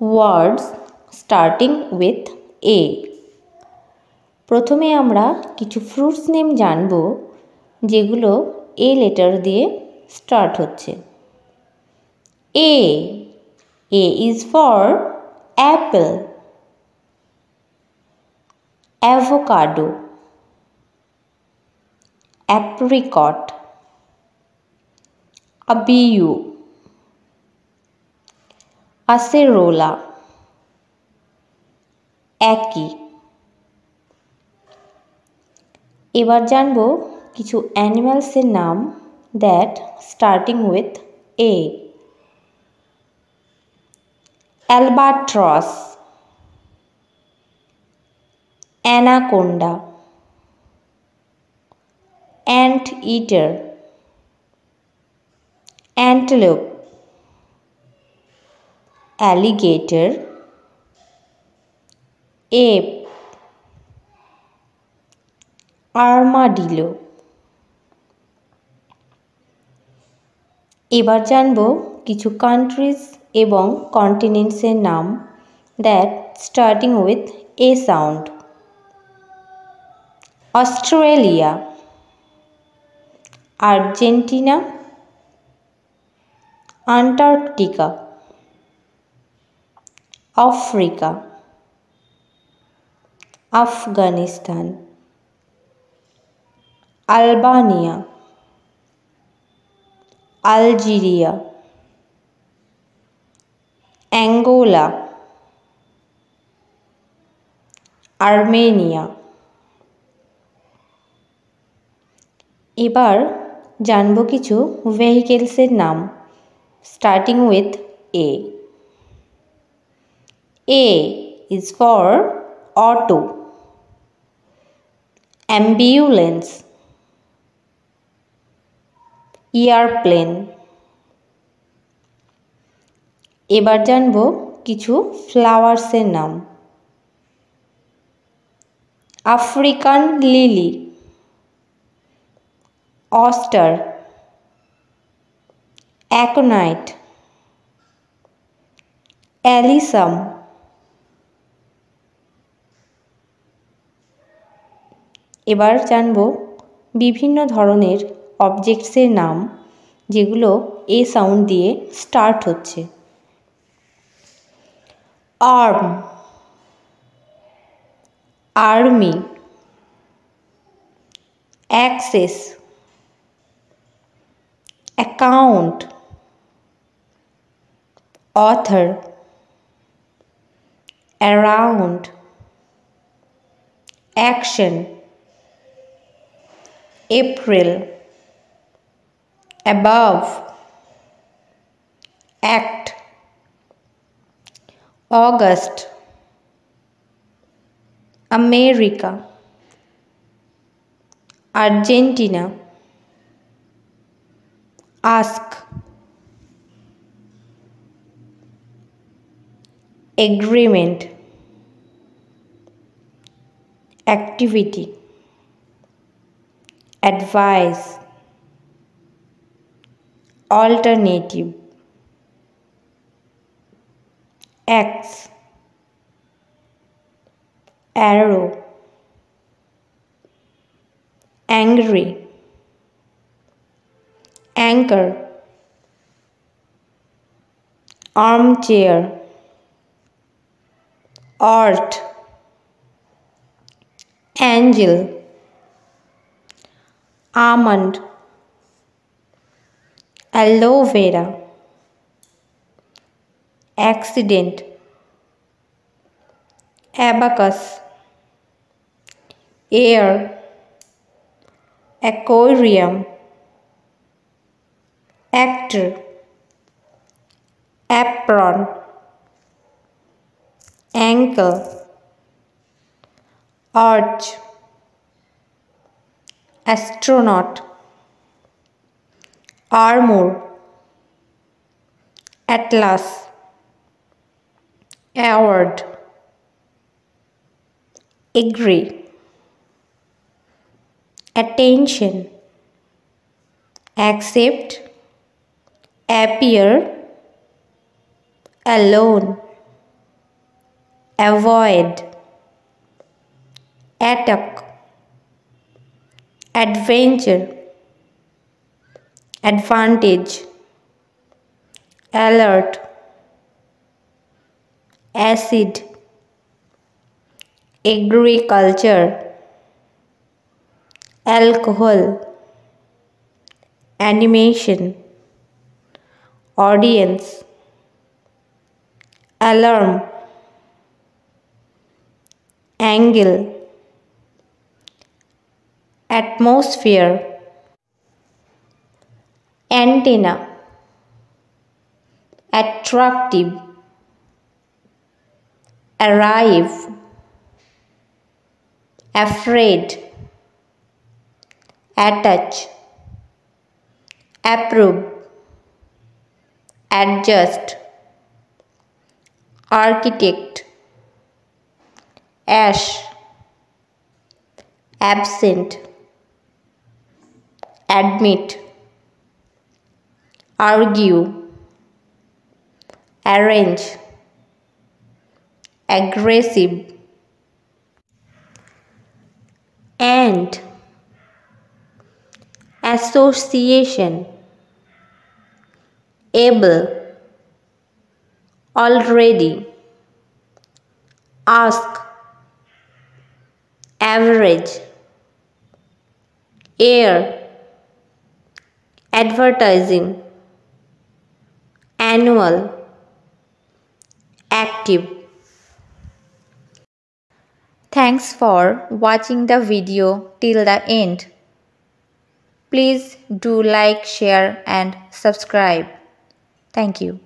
words starting with A. প্রথমে আমরা কিছু ফ্রুটস নেম জানব যেগুলো A লেটার দিয়ে স্টার্ট হচ্ছে। A. A is for apple, avocado, apricot, abiyu, acerola, একই। এবার জানব কিছু অ্যানিমালসের নাম that starting with A. Albatross, anaconda, ant eater, antelope, alligator, ape, armadillo. এবার জানব কিছু কান্ট্রিজ এবং কন্টিনেন্টসের নাম that starting with A sound. Australia, Argentina, Antarctica, Africa, Afghanistan, Albania, Algeria, Angola, Armenia. এবার জানব কিছু ভেহিকেলসের নাম starting with A. A is for auto, ambulance, airplane। এবার জানব কিছু ফ্লাওয়ার্সের নাম। African lily, aster, aconite, alyssum. এবার জানব বিভিন্ন ধরনের অবজেক্টসের নাম যেগুলো এ সাউন্ড দিয়ে স্টার্ট হচ্ছে। Arm, army, access, account, author, around, action, April, above, act, August, America, Argentina, ask, agreement, activity, advice, alternative, axe, arrow, angry, anchor, armchair, art, angel, almond, aloe vera, accident, abacus, air, aquarium, actor, apron, ankle, arch, astronaut, armor, atlas, award, agree, attention, accept, appear, alone, avoid, attack, adventure, advantage, alert, acid, agriculture, alcohol, animation, audience, alarm, angle, atmosphere, antenna, attractive, arrive, afraid, attach, approve, adjust, architect, ash, absent, admit, argue, arrange, aggressive, and association, able, already, ask, average, air, advertising, annual, active. Thanks for watching the video till the end. Please do like, share and subscribe. Thank you.